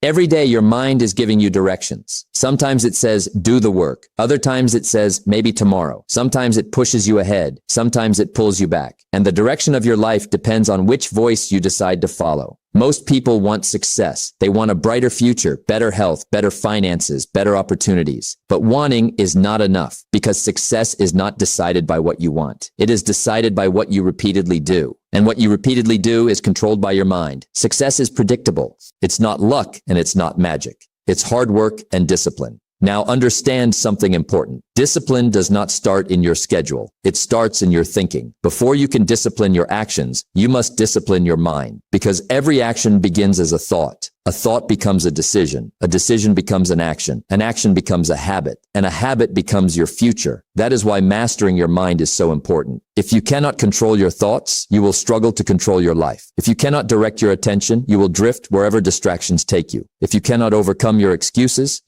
Every day your mind is giving you directions. Sometimes it says, do the work. Other times it says, maybe tomorrow. Sometimes it pushes you ahead. Sometimes it pulls you back. And the direction of your life depends on which voice you decide to follow. Most people want success. They want a brighter future, better health, better finances, better opportunities. But wanting is not enough, because success is not decided by what you want. It is decided by what you repeatedly do. And what you repeatedly do is controlled by your mind. Success is predictable. It's not luck and it's not magic. It's hard work and discipline. Now understand something important. Discipline does not start in your schedule. It starts in your thinking. Before you can discipline your actions, you must discipline your mind, because every action begins as a thought. A thought becomes a decision becomes an action becomes a habit, and a habit becomes your future. That is why mastering your mind is so important. If you cannot control your thoughts, you will struggle to control your life. If you cannot direct your attention, you will drift wherever distractions take you. If you cannot overcome your excuses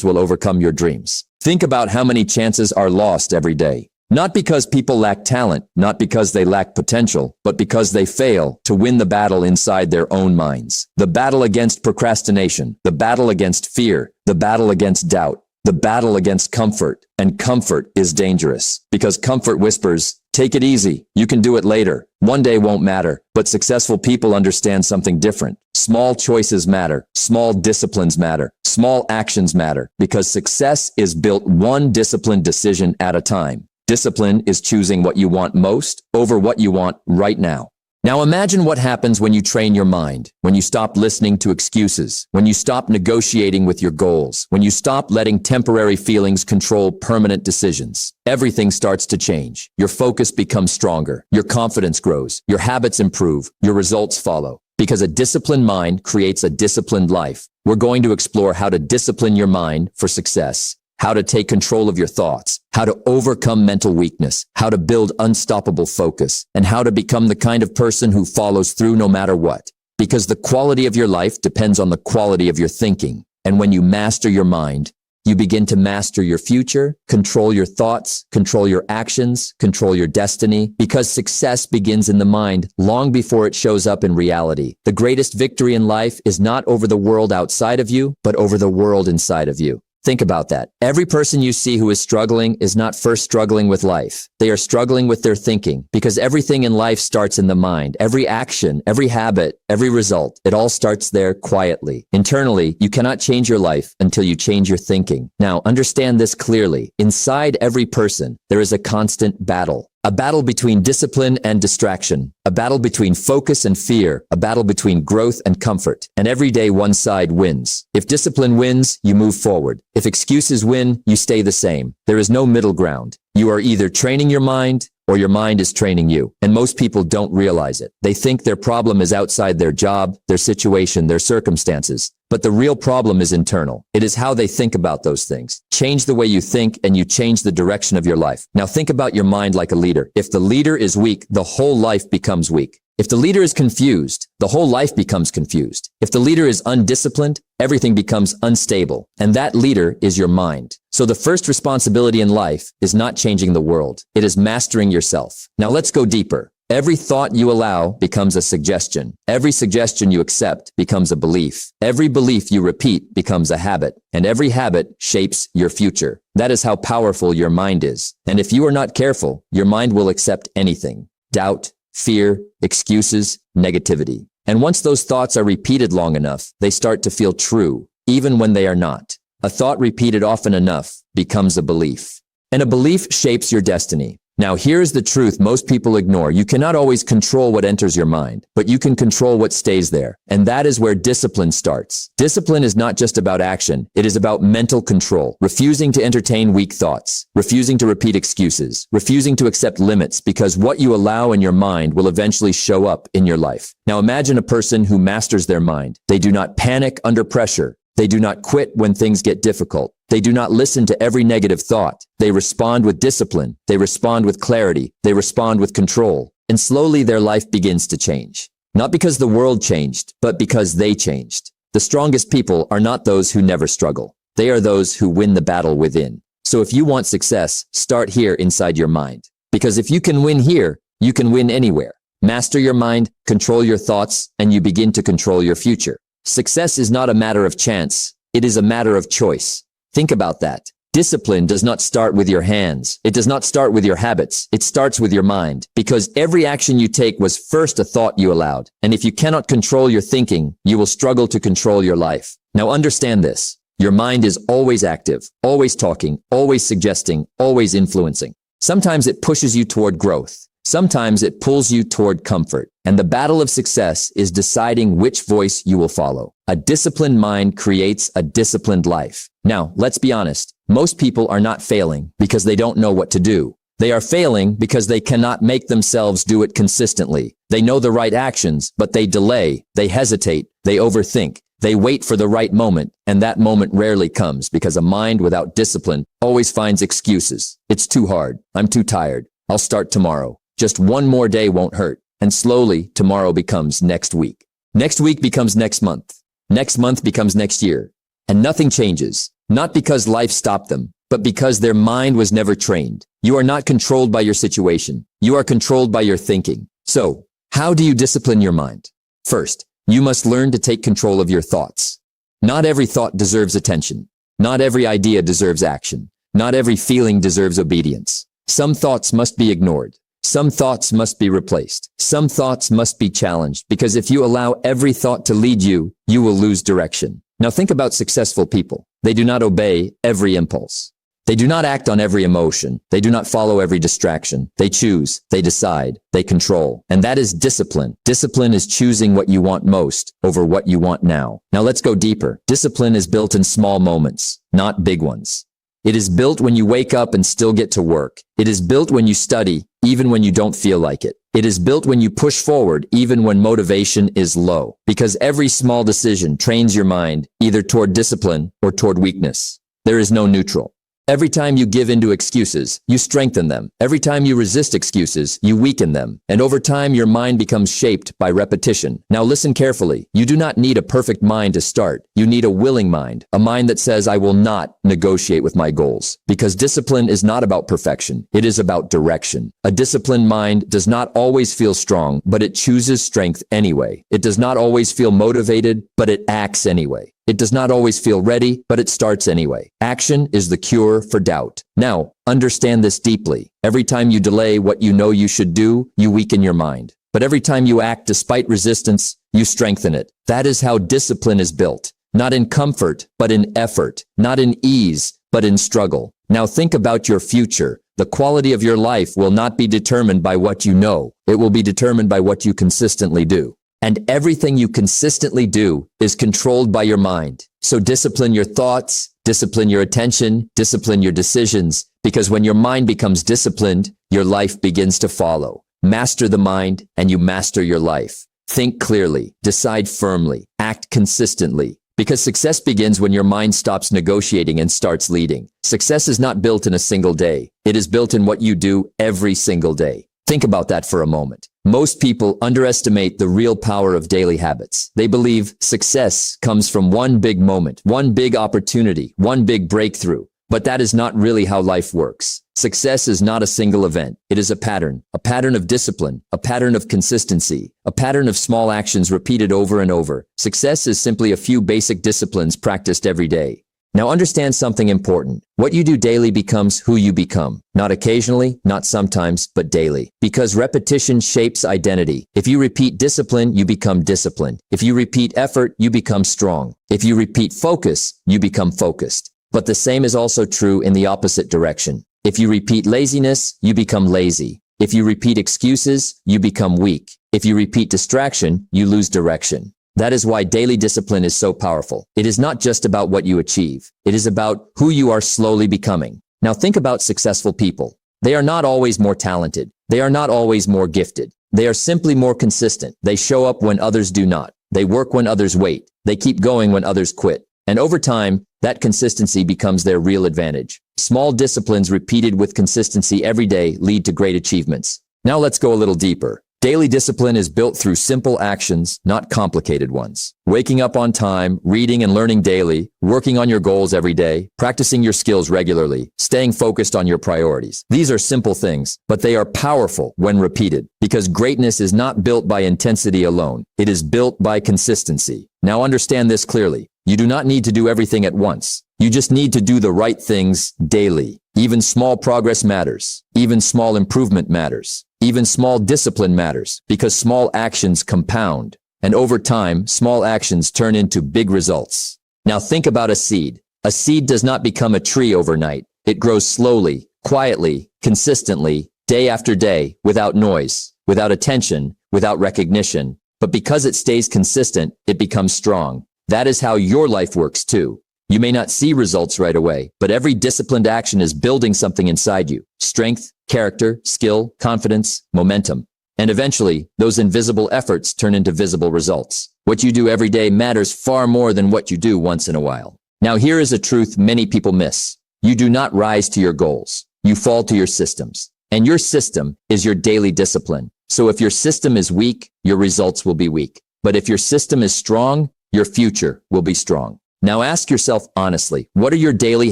will overcome your dreams. Think about how many chances are lost every day. Not because people lack talent, not because they lack potential, but because they fail to win the battle inside their own minds. The battle against procrastination, the battle against fear, the battle against doubt, the battle against comfort. And comfort is dangerous, because comfort whispers, take it easy, you can do it later. One day won't matter. But successful people understand something different. Small choices matter. Small disciplines matter. Small actions matter, because success is built one disciplined decision at a time. Discipline is choosing what you want most over what you want right now. Now imagine what happens when you train your mind, when you stop listening to excuses, when you stop negotiating with your goals, when you stop letting temporary feelings control permanent decisions. Everything starts to change. Your focus becomes stronger. Your confidence grows. Your habits improve. Your results follow. Because a disciplined mind creates a disciplined life. We're going to explore how to discipline your mind for success, how to take control of your thoughts, how to overcome mental weakness, how to build unstoppable focus, and how to become the kind of person who follows through no matter what. Because the quality of your life depends on the quality of your thinking. And when you master your mind, you begin to master your future, control your thoughts, control your actions, control your destiny, because success begins in the mind long before it shows up in reality. The greatest victory in life is not over the world outside of you, but over the world inside of you. Think about that. Every person you see who is struggling is not first struggling with life. They are struggling with their thinking, because everything in life starts in the mind. Every action, every habit, every result, it all starts there quietly. Internally, you cannot change your life until you change your thinking. Now, understand this clearly. Inside every person, there is a constant battle. A battle between discipline and distraction, a battle between focus and fear, a battle between growth and comfort. And every day one side wins. If discipline wins, you move forward. If excuses win, you stay the same. There is no middle ground. You are either training your mind or your mind is training you. And most people don't realize it. They think their problem is outside their job, their situation, their circumstances. But the real problem is internal. It is how they think about those things. Change the way you think and you change the direction of your life. Now think about your mind like a leader. If the leader is weak, the whole life becomes weak. If the leader is confused, the whole life becomes confused. If the leader is undisciplined, everything becomes unstable. And that leader is your mind. So the first responsibility in life is not changing the world. It is mastering yourself. Now let's go deeper. Every thought you allow becomes a suggestion. Every suggestion you accept becomes a belief. Every belief you repeat becomes a habit. And every habit shapes your future. That is how powerful your mind is. And if you are not careful, your mind will accept anything. Doubt, fear, excuses, negativity. And once those thoughts are repeated long enough, they start to feel true, even when they are not. A thought repeated often enough becomes a belief. And a belief shapes your destiny. Now here's the truth most people ignore. You cannot always control what enters your mind, but you can control what stays there. And that is where discipline starts. Discipline is not just about action. It is about mental control, refusing to entertain weak thoughts, refusing to repeat excuses, refusing to accept limits, because what you allow in your mind will eventually show up in your life. Now imagine a person who masters their mind. They do not panic under pressure. They do not quit when things get difficult. They do not listen to every negative thought. They respond with discipline. They respond with clarity. They respond with control. And slowly their life begins to change. Not because the world changed, but because they changed. The strongest people are not those who never struggle. They are those who win the battle within. So if you want success, start here inside your mind. Because if you can win here, you can win anywhere. Master your mind, control your thoughts, and you begin to control your future. Success is not a matter of chance. It is a matter of choice. Think about that. Discipline does not start with your hands. It does not start with your habits. It starts with your mind, because every action you take was first a thought you allowed. And if you cannot control your thinking, you will struggle to control your life. Now understand this. Your mind is always active, always talking, always suggesting, always influencing. Sometimes it pushes you toward growth. Sometimes it pulls you toward comfort. And the battle of success is deciding which voice you will follow. A disciplined mind creates a disciplined life. Now, let's be honest. Most people are not failing because they don't know what to do. They are failing because they cannot make themselves do it consistently. They know the right actions, but they delay, they hesitate, they overthink. They wait for the right moment, and that moment rarely comes because a mind without discipline always finds excuses. It's too hard. I'm too tired. I'll start tomorrow. Just one more day won't hurt. And slowly, tomorrow becomes next week. Next week becomes next month. Next month becomes next year. And nothing changes. Not because life stopped them, but because their mind was never trained. You are not controlled by your situation. You are controlled by your thinking. So, how do you discipline your mind? First, you must learn to take control of your thoughts. Not every thought deserves attention. Not every idea deserves action. Not every feeling deserves obedience. Some thoughts must be ignored. Some thoughts must be replaced. Some thoughts must be challenged, because if you allow every thought to lead you, you will lose direction. Now think about successful people. They do not obey every impulse. They do not act on every emotion. They do not follow every distraction. They choose, they decide, they control. And that is discipline. Discipline is choosing what you want most over what you want now. Now let's go deeper. Discipline is built in small moments, not big ones. It is built when you wake up and still get to work. It is built when you study, even when you don't feel like it. It is built when you push forward, even when motivation is low. Because every small decision trains your mind either toward discipline or toward weakness. There is no neutral. Every time you give in to excuses, you strengthen them. Every time you resist excuses, you weaken them. And over time, your mind becomes shaped by repetition. Now listen carefully. You do not need a perfect mind to start. You need a willing mind, a mind that says, I will not negotiate with my goals. Because discipline is not about perfection. It is about direction. A disciplined mind does not always feel strong, but it chooses strength anyway. It does not always feel motivated, but it acts anyway. It does not always feel ready, but it starts anyway. Action is the cure for doubt. Now, understand this deeply. Every time you delay what you know you should do, you weaken your mind. But every time you act despite resistance, you strengthen it. That is how discipline is built. Not in comfort, but in effort. Not in ease, but in struggle. Now think about your future. The quality of your life will not be determined by what you know. It will be determined by what you consistently do. And everything you consistently do is controlled by your mind. So discipline your thoughts, discipline your attention, discipline your decisions, because when your mind becomes disciplined, your life begins to follow. Master the mind and you master your life. Think clearly, decide firmly, act consistently, because success begins when your mind stops negotiating and starts leading. Success is not built in a single day. It is built in what you do every single day. Think about that for a moment. Most people underestimate the real power of daily habits. They believe success comes from one big moment, one big opportunity, one big breakthrough. But that is not really how life works. Success is not a single event. It is a pattern of discipline, a pattern of consistency, a pattern of small actions repeated over and over. Success is simply a few basic disciplines practiced every day. Now understand something important. What you do daily becomes who you become. Not occasionally, not sometimes, but daily. Because repetition shapes identity. If you repeat discipline, you become disciplined. If you repeat effort, you become strong. If you repeat focus, you become focused. But the same is also true in the opposite direction. If you repeat laziness, you become lazy. If you repeat excuses, you become weak. If you repeat distraction, you lose direction. That is why daily discipline is so powerful. It is not just about what you achieve. It is about who you are slowly becoming. Now think about successful people. They are not always more talented. They are not always more gifted. They are simply more consistent. They show up when others do not. They work when others wait. They keep going when others quit. And over time, that consistency becomes their real advantage. Small disciplines repeated with consistency every day lead to great achievements. Now let's go a little deeper. Daily discipline is built through simple actions, not complicated ones. Waking up on time, reading and learning daily, working on your goals every day, practicing your skills regularly, staying focused on your priorities. These are simple things, but they are powerful when repeated, because greatness is not built by intensity alone. It is built by consistency. Now understand this clearly. You do not need to do everything at once. You just need to do the right things daily. Even small progress matters. Even small improvement matters. Even small discipline matters, because small actions compound. And over time, small actions turn into big results. Now think about a seed. A seed does not become a tree overnight. It grows slowly, quietly, consistently, day after day, without noise, without attention, without recognition. But because it stays consistent, it becomes strong. That is how your life works too. You may not see results right away, but every disciplined action is building something inside you. Strength, character, skill, confidence, momentum. And eventually, those invisible efforts turn into visible results. What you do every day matters far more than what you do once in a while. Now here is a truth many people miss. You do not rise to your goals. You fall to your systems. And your system is your daily discipline. So if your system is weak, your results will be weak. But if your system is strong, your future will be strong. Now ask yourself honestly, what are your daily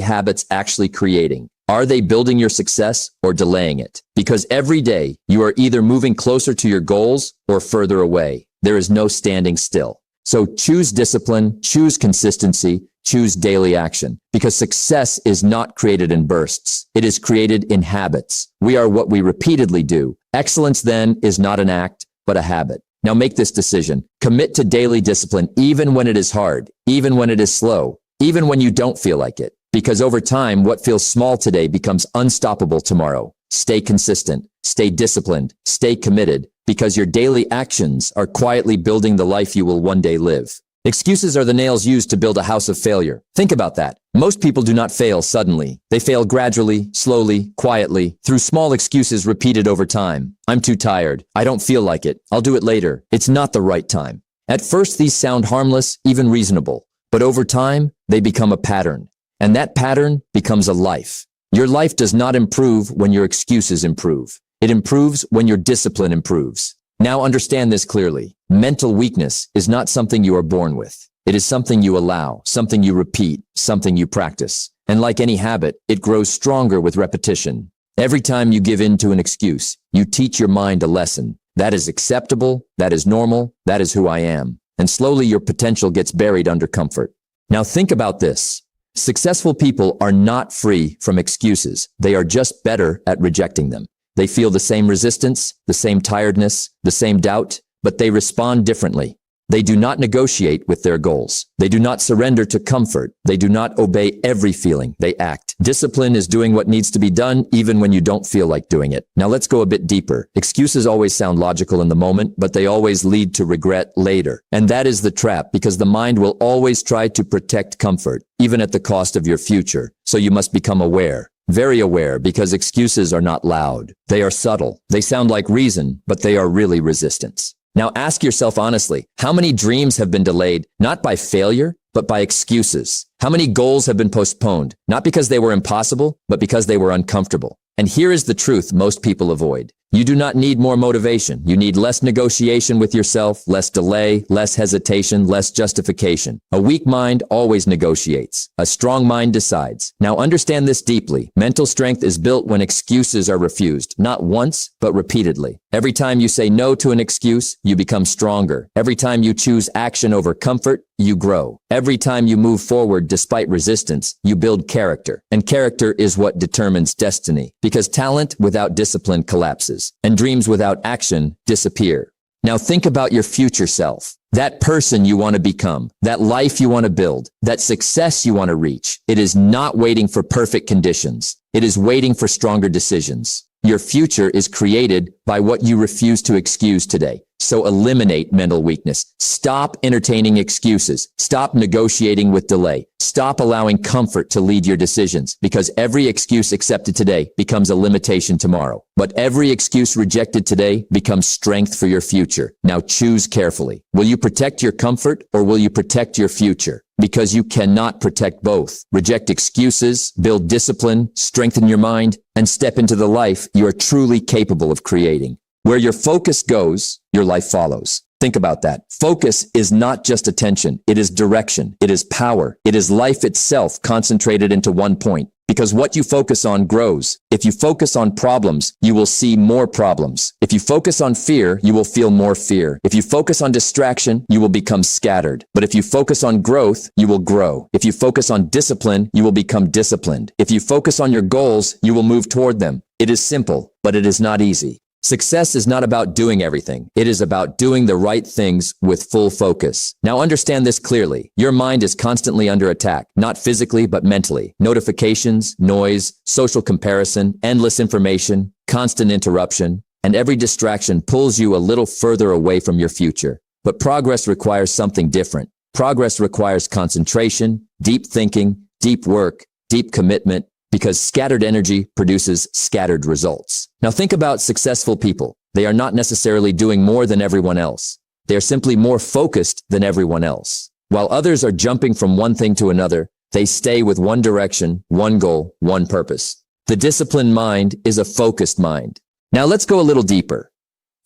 habits actually creating? Are they building your success or delaying it? Because every day you are either moving closer to your goals or further away. There is no standing still. So choose discipline, choose consistency, choose daily action. Because success is not created in bursts. It is created in habits. We are what we repeatedly do. Excellence then is not an act, but a habit. Now make this decision. Commit to daily discipline even when it is hard, even when it is slow, even when you don't feel like it. Because over time, what feels small today becomes unstoppable tomorrow. Stay consistent, stay disciplined, stay committed, because your daily actions are quietly building the life you will one day live. Excuses are the nails used to build a house of failure. Think about that. Most people do not fail suddenly. They fail gradually, slowly, quietly, through small excuses repeated over time. I'm too tired. I don't feel like it. I'll do it later. It's not the right time. At first, these sound harmless, even reasonable. But over time, they become a pattern. And that pattern becomes a life. Your life does not improve when your excuses improve. It improves when your discipline improves. Now understand this clearly. Mental weakness is not something you are born with. It is something you allow, something you repeat, something you practice. And like any habit, it grows stronger with repetition. Every time you give in to an excuse, you teach your mind a lesson. That is acceptable, that is normal, that is who I am. And slowly your potential gets buried under comfort. Now think about this. Successful people are not free from excuses. They are just better at rejecting them. They feel the same resistance, the same tiredness, the same doubt, but they respond differently. They do not negotiate with their goals. They do not surrender to comfort. They do not obey every feeling. They act. Discipline is doing what needs to be done even when you don't feel like doing it. Now let's go a bit deeper. Excuses always sound logical in the moment, but they always lead to regret later. And that is the trap, because the mind will always try to protect comfort, even at the cost of your future. So you must become aware. Very aware, because excuses are not loud. They are subtle. They sound like reason, but they are really resistance. Now ask yourself honestly, how many dreams have been delayed, not by failure, but by excuses? How many goals have been postponed, not because they were impossible, but because they were uncomfortable? And here is the truth most people avoid. You do not need more motivation. You need less negotiation with yourself, less delay, less hesitation, less justification. A weak mind always negotiates. A strong mind decides. Now understand this deeply. Mental strength is built when excuses are refused, not once, but repeatedly. Every time you say no to an excuse, you become stronger. Every time you choose action over comfort, you grow. Every time you move forward despite resistance, you build character. And character is what determines destiny, because talent without discipline collapses, and dreams without action disappear. Now think about your future self, that person you want to become, that life you want to build, that success you want to reach. It is not waiting for perfect conditions. It is waiting for stronger decisions. Your future is created by what you refuse to excuse today. So eliminate mental weakness. Stop entertaining excuses. Stop negotiating with delay. Stop allowing comfort to lead your decisions, because every excuse accepted today becomes a limitation tomorrow. But every excuse rejected today becomes strength for your future. Now choose carefully. Will you protect your comfort, or will you protect your future? Because you cannot protect both. Reject excuses, build discipline, strengthen your mind, and step into the life you are truly capable of creating. Where your focus goes, your life follows. Think about that. Focus is not just attention. It is direction. It is power. It is life itself concentrated into one point. Because what you focus on grows. If you focus on problems, you will see more problems. If you focus on fear, you will feel more fear. If you focus on distraction, you will become scattered. But if you focus on growth, you will grow. If you focus on discipline, you will become disciplined. If you focus on your goals, you will move toward them. It is simple, but it is not easy. Success is not about doing everything. It is about doing the right things with full focus. Now understand this clearly. Your mind is constantly under attack, not physically, but mentally. Notifications, noise, social comparison, endless information, constant interruption, and every distraction pulls you a little further away from your future. But progress requires something different. Progress requires concentration, deep thinking, deep work, deep commitment, because scattered energy produces scattered results. Now think about successful people. They are not necessarily doing more than everyone else. They are simply more focused than everyone else. While others are jumping from one thing to another, they stay with one direction, one goal, one purpose. The disciplined mind is a focused mind. Now let's go a little deeper.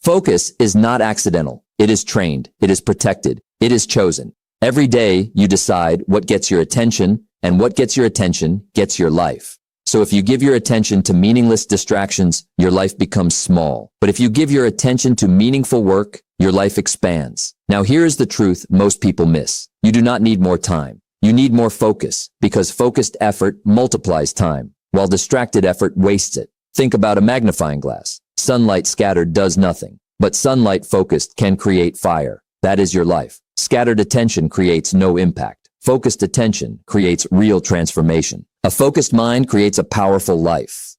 Focus is not accidental. It is trained. It is protected. It is chosen. Every day you decide what gets your attention, and what gets your attention gets your life. So if you give your attention to meaningless distractions, your life becomes small. But if you give your attention to meaningful work, your life expands. Now here is the truth most people miss. You do not need more time. You need more focus, because focused effort multiplies time, while distracted effort wastes it. Think about a magnifying glass. Sunlight scattered does nothing, but sunlight focused can create fire. That is your life. Scattered attention creates no impact. Focused attention creates real transformation. A focused mind creates a powerful life.